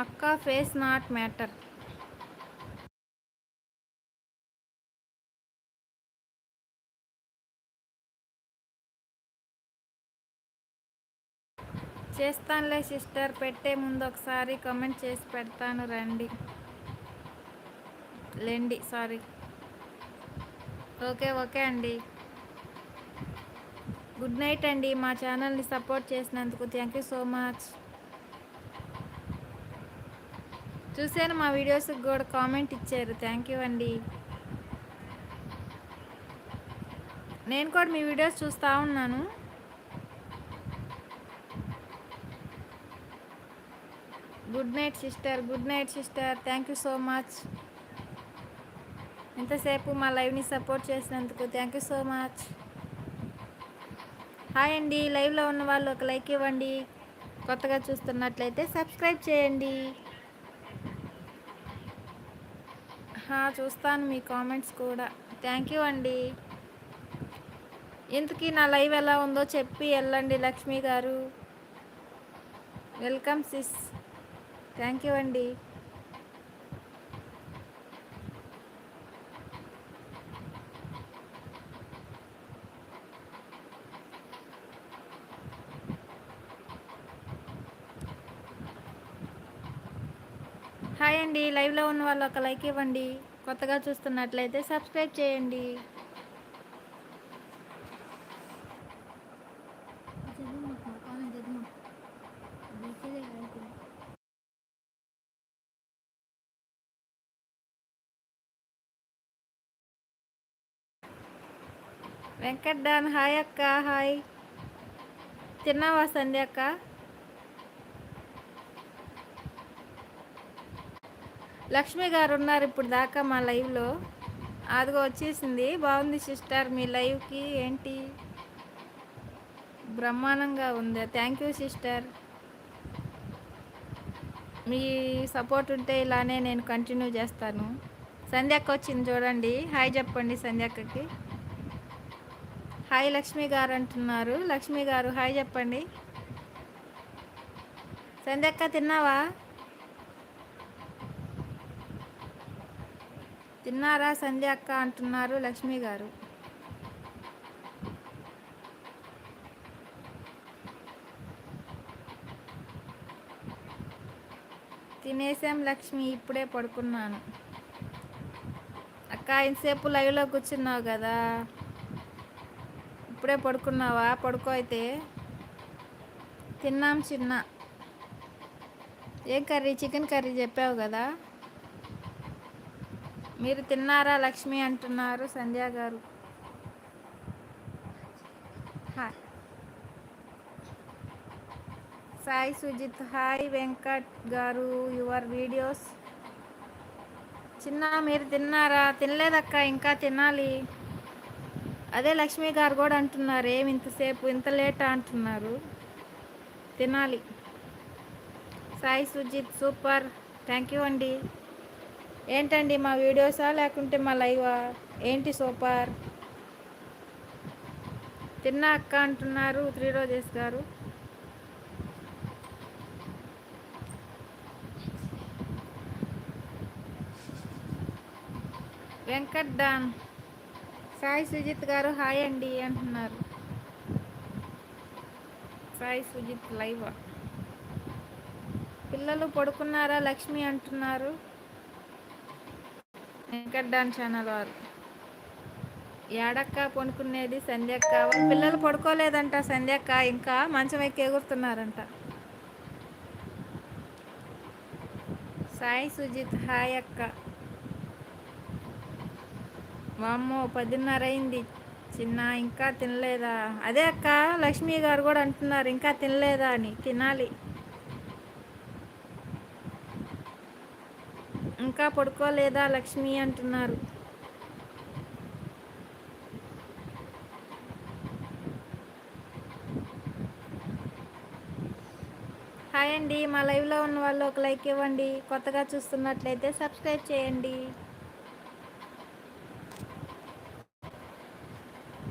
అక్క face not matter. చేస్తానులే sister, పెట్టే ముందు ఒకసారి కామెంట్ చేసి పెడతాను లేండి. సారీ. ఓకే ఓకే అండి. గుడ్ నైట్ అండి. మా ఛానల్ని సపోర్ట్ చేసినందుకు థ్యాంక్ యూ సో మచ్. చూశాను, మా వీడియోస్కి కూడా కామెంట్ ఇచ్చారు. థ్యాంక్ యూ అండి. నేను కూడా మీ వీడియోస్ చూస్తూ ఉన్నాను. Good night sister. Good night sister. Thank you so much. ఇంతసేపు మా లైవ్ని సపోర్ట్ చేసినందుకు thank you so much. Hi అండి. లైవ్లో ఉన్న వాళ్ళు ఒక లైక్ ఇవ్వండి. కొత్తగా చూస్తున్నట్లయితే సబ్స్క్రైబ్ చేయండి. చూస్తాను మీ కామెంట్స్ కూడా. థ్యాంక్ యూ అండి. ఇంతకీ నా లైవ్ ఎలా ఉందో చెప్పి వెళ్ళండి. లక్ష్మి గారు వెల్కమ్ సిస్. థ్యాంక్ యూ అండి. హాయ్ అండి. లైవ్లో ఉన్న వాళ్ళు ఒక లైక్ ఇవ్వండి. కొత్తగా చూస్తున్నట్లయితే సబ్స్క్రైబ్ చేయండి. వెంకట్ డాన్ హాయ్ అక్క. హాయ్. తిన్నావా సంధ్య అక్క? లక్ష్మి గారు ఉన్నారు ఇప్పుడు దాకా మా లైవ్లో. అదిగో వచ్చేసింది. బాగుంది సిస్టర్ మీ లైవ్కి. ఏంటి బ్రహ్మాండంగా ఉందా? Thank you sister. Me support ఉంటే ఇలానే నేను కంటిన్యూ చేస్తాను. సంధ్యక్క వచ్చింది చూడండి. హాయ్ చెప్పండి సంధ్యక్కకి. హాయ్ లక్ష్మి గారు అంటున్నారు. లక్ష్మి గారు హాయ్ చెప్పండి. సంధ్యక్క తిన్నావా? తిన్నారా సంధ్య అక్క అంటున్నారు లక్ష్మి గారు. తినేసాం లక్ష్మి, ఇప్పుడే పడుకున్నాను. అక్క ఇంతసేపు లైవ్లో కూర్చున్నావు కదా, ఇప్పుడే పడుకున్నావా? పడుకో అయితే. తిన్నాం చిన్న. ఏం కర్రీ? చికెన్ కర్రీ చెప్పావు కదా. మీరు తిన్నారా లక్ష్మి అంటున్నారు సంధ్య గారు. హాయ్ సాయి సుజిత్. హాయ్ వెంకట్ గారు. Your videos. చిన్న మీరు తిన్నారా? తినలేదక్క, ఇంకా తినాలి. అదే లక్ష్మి గారు కూడా అంటున్నారు, ఏమి ఇంతసేపు ఇంత లేట్ అంటున్నారు. తినాలి. Sai Sujith super. Thank you అండి. ఏంటండి మా వీడియోసా లేకుంటే మా లైవా? ఏంటి సూపర్? తిన్నా అక్క అంటున్నారు 3 రోజెస్ గారు. వెంకట్ డాన్. సాయి సుజిత్ గారు హాయ్ అండి అంటున్నారు. సాయి సుజిత్ లైవ్. పిల్లలు పడుకున్నారా లక్ష్మి అంటున్నారు వెంకట్ డాన్ ఛానల్ వారు. ఏడక్క పడుకునేది సంధ్యక్క? పిల్లలు పడుకోలేదంట సంధ్యక్క, ఇంకా మంచం ఎక్కి ఎగురుతున్నారంట. సాయి సుజిత్ హాయ్ అక్క. వామ్మో 10:30 అయింది చిన్న, ఇంకా తినలేదా? అదే అక్క లక్ష్మి గారు కూడా అంటున్నారు ఇంకా తినలేదా అని. తినాలి. ఇంకా పడుకోలేదా లక్ష్మి అంటున్నారు. హాయ్ అండి. మా లైవ్లో ఉన్న వాళ్ళు ఒక లైక్ ఇవ్వండి. కొత్తగా చూస్తున్నట్లయితే సబ్స్క్రైబ్ చేయండి.